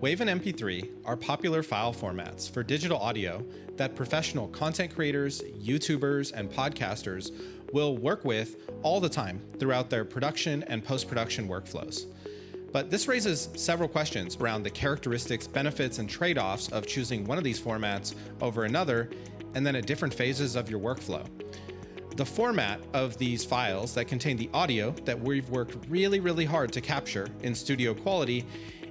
WAV and MP3 are popular file formats for digital audio that professional content creators, YouTubers, and podcasters will work with all the time throughout their production and post-production workflows. But this raises several questions around the characteristics, benefits, and trade-offs of choosing one of these formats over another, and then at different phases of your workflow. The format of these files that contain the audio that we've worked really hard to capture in studio quality,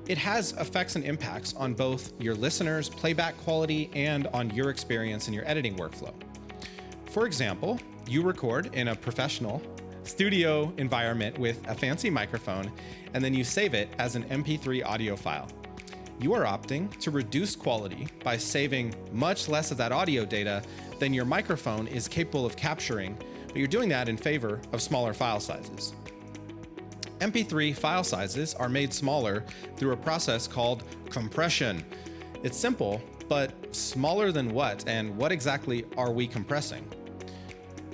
it has effects and impacts on both your listeners' playback quality and on your experience in your editing workflow. For example, you record in a professional studio environment with a fancy microphone, and then you save it as an MP3 audio file. You are opting to reduce quality by saving much less of that audio data than your microphone is capable of capturing, but you're doing that in favor of smaller file sizes. MP3 file sizes are made smaller through a process called compression. It's simple, but smaller than what, and what exactly are we compressing?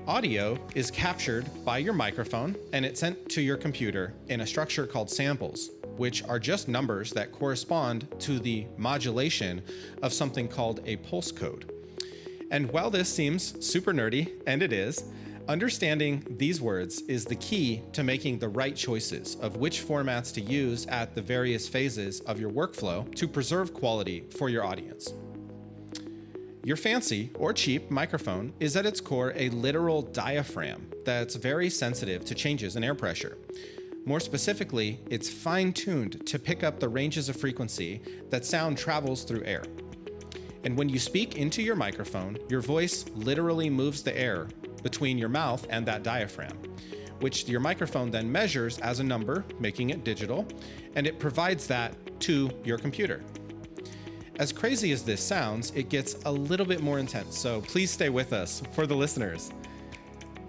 Audio is captured by your microphone and it's sent to your computer in a structure called samples, which are just numbers that correspond to the modulation of something called a pulse code. And while this seems super nerdy, and it is, understanding these words is the key to making the right choices of which formats to use at the various phases of your workflow to preserve quality for your audience. Your fancy or cheap microphone is at its core a literal diaphragm that's very sensitive to changes in air pressure. More specifically, it's fine-tuned to pick up the ranges of frequency that sound travels through air. And when you speak into your microphone, your voice literally moves the air between your mouth and that diaphragm, which your microphone then measures as a number, making it digital, and it provides that to your computer. As crazy as this sounds, it gets a little bit more intense, so please stay with us for the listeners.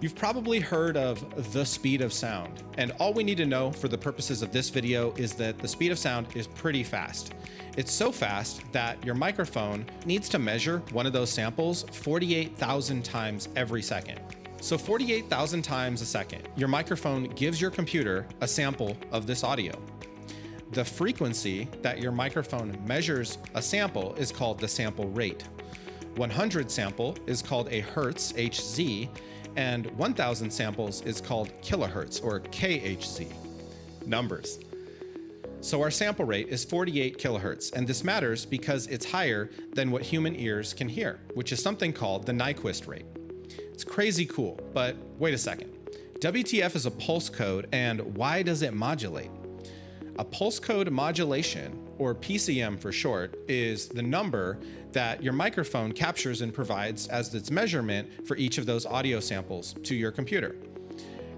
You've probably heard of the speed of sound, and all we need to know for the purposes of this video is that the speed of sound is pretty fast. It's so fast that your microphone needs to measure one of those samples 48,000 times every second. So 48,000 times a second, your microphone gives your computer a sample of this audio. The frequency that your microphone measures a sample is called the sample rate. 100 sample is called a hertz, Hz, and 1,000 samples is called kilohertz, or KHZ. Numbers. So our sample rate is 48 kilohertz, and this matters because it's higher than what human ears can hear, which is something called the Nyquist rate. It's crazy cool, but wait a second. WTF is a pulse code, and why does it modulate? A pulse code modulation, or PCM for short, is the number that your microphone captures and provides as its measurement for each of those audio samples to your computer.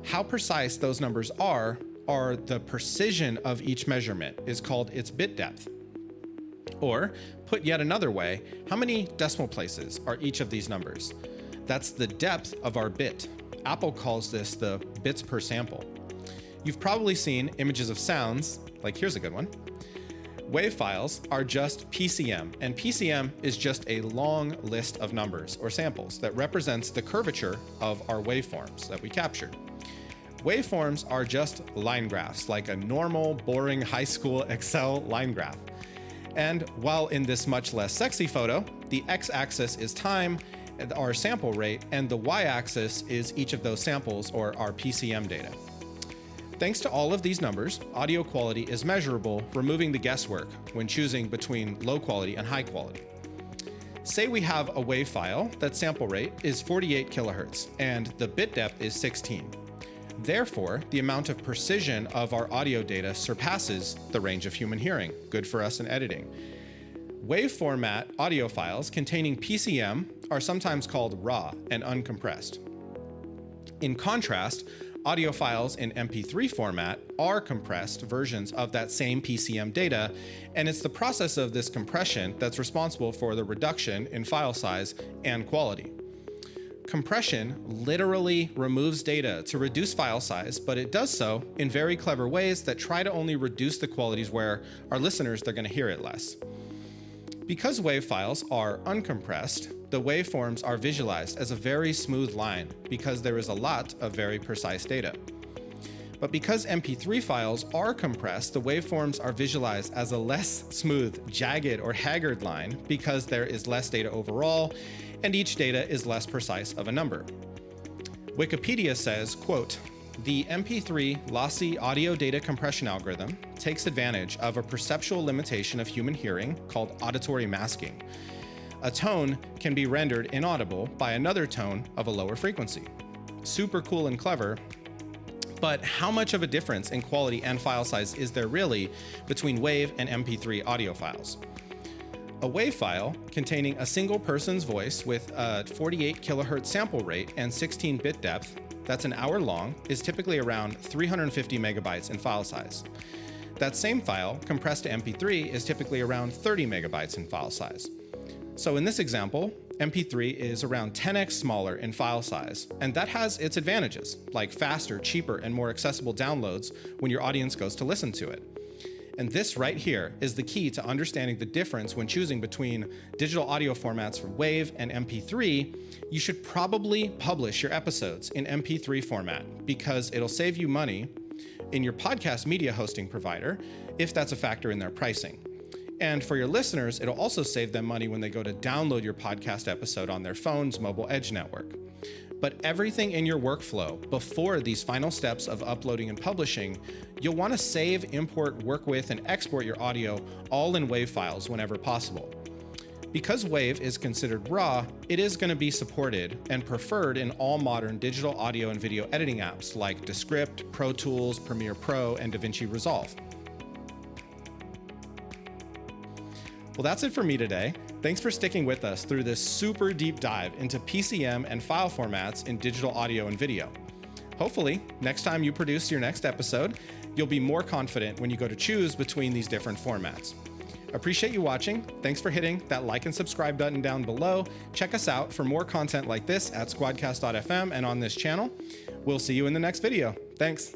How precise those numbers are the precision of each measurement is called its bit depth. Or, put yet another way, how many decimal places are each of these numbers? That's the depth of our bit. Apple calls this the bits per sample. You've probably seen images of sounds, like here's a good one. WAV files are just PCM, and PCM is just a long list of numbers or samples that represents the curvature of our waveforms that we captured. Waveforms are just line graphs, like a normal, boring high school Excel line graph. And while in this much less sexy photo, the x-axis is time, our sample rate, and the y-axis is each of those samples, or our PCM data. Thanks to all of these numbers, audio quality is measurable, removing the guesswork when choosing between low quality and high quality. Say we have a WAV file that sample rate is 48 kilohertz and the bit depth is 16. Therefore, the amount of precision of our audio data surpasses the range of human hearing, good for us in editing. WAV format audio files containing PCM are sometimes called raw and uncompressed. In contrast, audio files in MP3 format are compressed versions of that same PCM data, and it's the process of this compression that's responsible for the reduction in file size and quality. Compression literally removes data to reduce file size, but it does so in very clever ways that try to only reduce the qualities where our listeners, they're going to hear it less. Because WAV files are uncompressed, the waveforms are visualized as a very smooth line because there is a lot of very precise data. But because MP3 files are compressed, the waveforms are visualized as a less smooth, jagged, or haggard line because there is less data overall, and each data is less precise of a number. Wikipedia says, quote, "The MP3 lossy audio data compression algorithm takes advantage of a perceptual limitation of human hearing called auditory masking. A tone can be rendered inaudible by another tone of a lower frequency." Super cool and clever. But how much of a difference in quality and file size is there really between WAV and MP3 audio files? A WAV file containing a single person's voice with a 48 kilohertz sample rate and 16-bit depth, that's an hour long, is typically around 350 megabytes in file size. That same file, compressed to MP3, is typically around 30 megabytes in file size. So in this example, MP3 is around 10x smaller in file size, and that has its advantages, like faster, cheaper, and more accessible downloads when your audience goes to listen to it. And this right here is the key to understanding the difference when choosing between digital audio formats for WAV and MP3. You should probably publish your episodes in MP3 format because it'll save you money in your podcast media hosting provider if that's a factor in their pricing. And for your listeners, it'll also save them money when they go to download your podcast episode on their phone's mobile edge network. But everything in your workflow before these final steps of uploading and publishing, you'll want to save, import, work with, and export your audio all in WAV files whenever possible. Because WAV is considered raw, it is going to be supported and preferred in all modern digital audio and video editing apps like Descript, Pro Tools, Premiere Pro, and DaVinci Resolve. Well, that's it for me today. Thanks for sticking with us through this super deep dive into PCM and file formats in digital audio and video. Hopefully, next time you produce your next episode, you'll be more confident when you go to choose between these different formats. Appreciate you watching. Thanks for hitting that like and subscribe button down below. Check us out for more content like this at squadcast.fm and on this channel. We'll see you in the next video. Thanks.